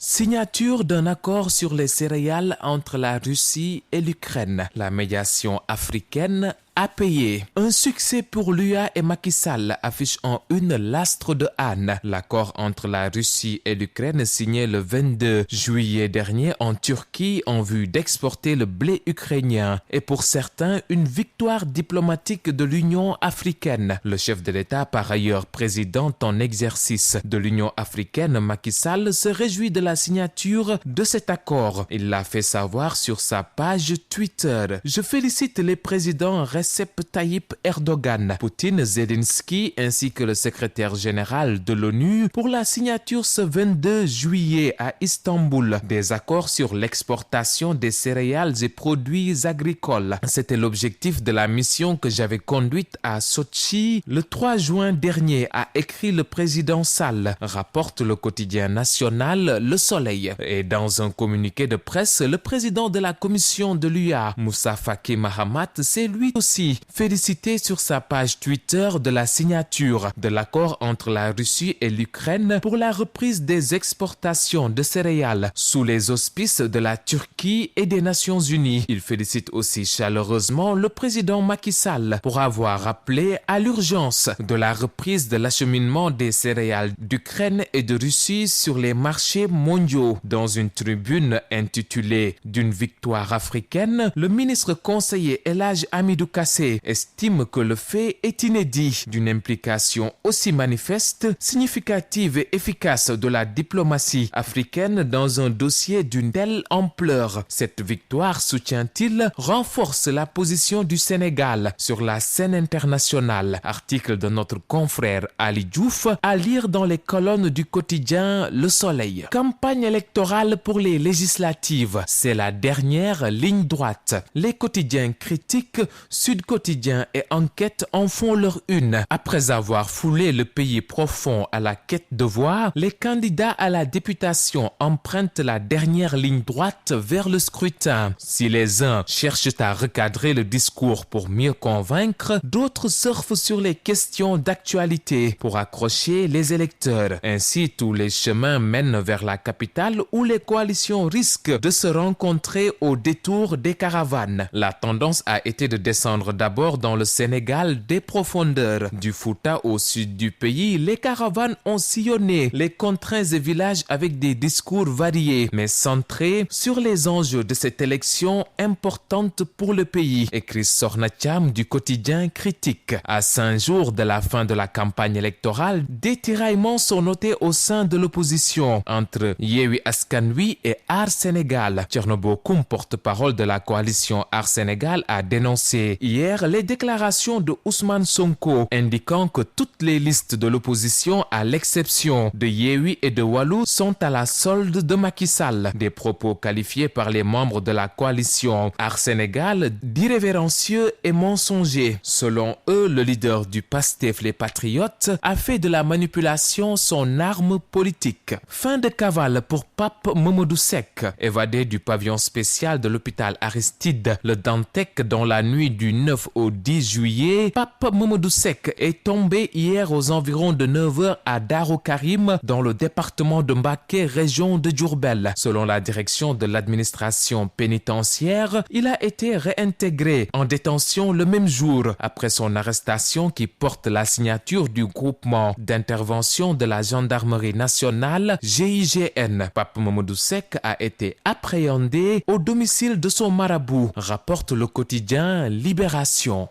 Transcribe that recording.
Signature d'un accord sur les céréales entre la Russie et l'Ukraine. La médiation africaine a payé. Un succès pour l'UA et Macky Sall affiche en une l'astre de Anne. L'accord entre la Russie et l'Ukraine signé le 22 juillet dernier en Turquie en vue d'exporter le blé ukrainien est pour certains une victoire diplomatique de l'Union africaine. Le chef de l'État, par ailleurs président en exercice de l'Union africaine, Macky Sall, se réjouit de la signature de cet accord. Il l'a fait savoir sur sa page Twitter. Je félicite les présidents Recep Tayyip Erdogan, Poutine, Zelensky ainsi que le secrétaire général de l'ONU pour la signature ce 22 juillet à Istanbul des accords sur l'exportation des céréales et produits agricoles. C'était l'objectif de la mission que j'avais conduite à Sotchi le 3 juin dernier, a écrit le président Sall, rapporte le quotidien national Le Soleil. Et dans un communiqué de presse, le président de la commission de l'UA, Moussa Faki Mahamat, s'est lui aussi félicité sur sa page Twitter de la signature de l'accord entre la Russie et l'Ukraine pour la reprise des exportations de céréales sous les auspices de la Turquie et des Nations Unies. Il félicite aussi chaleureusement le président Macky Sall pour avoir appelé à l'urgence de la reprise de l'acheminement des céréales d'Ukraine et de Russie sur les marchés mondiaux. Dans une tribune intitulée « D'une victoire africaine », le ministre conseiller El Hadj Hamidou Kassé estime que le fait est inédit d'une implication aussi manifeste, significative et efficace de la diplomatie africaine dans un dossier d'une telle ampleur. Cette victoire, soutient-il, renforce la position du Sénégal sur la scène internationale. Article de notre confrère Ali Diouf à lire dans les colonnes du quotidien Le Soleil. Campagne électorale pour les législatives, c'est la dernière ligne droite. Les quotidiens critiques Sud Quotidien et Enquête en font leur une. Après avoir foulé le pays profond à la quête de voix, les candidats à la députation empruntent la dernière ligne droite vers le scrutin. Si les uns cherchent à recadrer le discours pour mieux convaincre, d'autres surfent sur les questions d'actualité pour accrocher les électeurs. Ainsi, tous les chemins mènent vers la capitale où les coalitions risquent de se rencontrer au détour des caravanes. La tendance a été de descendre d'abord dans le Sénégal des profondeurs. Du Fouta au sud du pays, les caravanes ont sillonné les contrées et villages avec des discours variés, mais centrés sur les enjeux de cette élection importante pour le pays, écrit Sorna Thiam du quotidien Critique. À 5 jours de la fin de la campagne électorale, des tiraillements sont notés au sein de l'opposition entre Yewwi Askan Wi et Aar Sénégal. Thierno Bocoum, porte-parole de la coalition Aar Sénégal, a dénoncé hier les déclarations de Ousmane Sonko indiquant que toutes les listes de l'opposition, à l'exception de Yewwi et de Wallu, sont à la solde de Macky Sall. Des propos qualifiés par les membres de la coalition Aar Sénégal d'irrévérencieux et mensongers. Selon eux, le leader du Pastef Les Patriotes a fait de la manipulation son arme politique. Fin de cavale pour Pape Mamadou Seck, évadé du pavillon spécial de l'hôpital Aristide Le Dantec dans la nuit du 9 au 10 juillet. Pape Mamadou Seck est tombé hier aux environs de 9h à Daro Karim dans le département de Mbacké, région de Diourbel. Selon la direction de l'administration pénitentiaire, il a été réintégré en détention le même jour après son arrestation qui porte la signature du groupement d'intervention de la gendarmerie nationale GIGN. Pape Mamadou Seck a été appréhendé au domicile de son marabout, rapporte le quotidien Libération.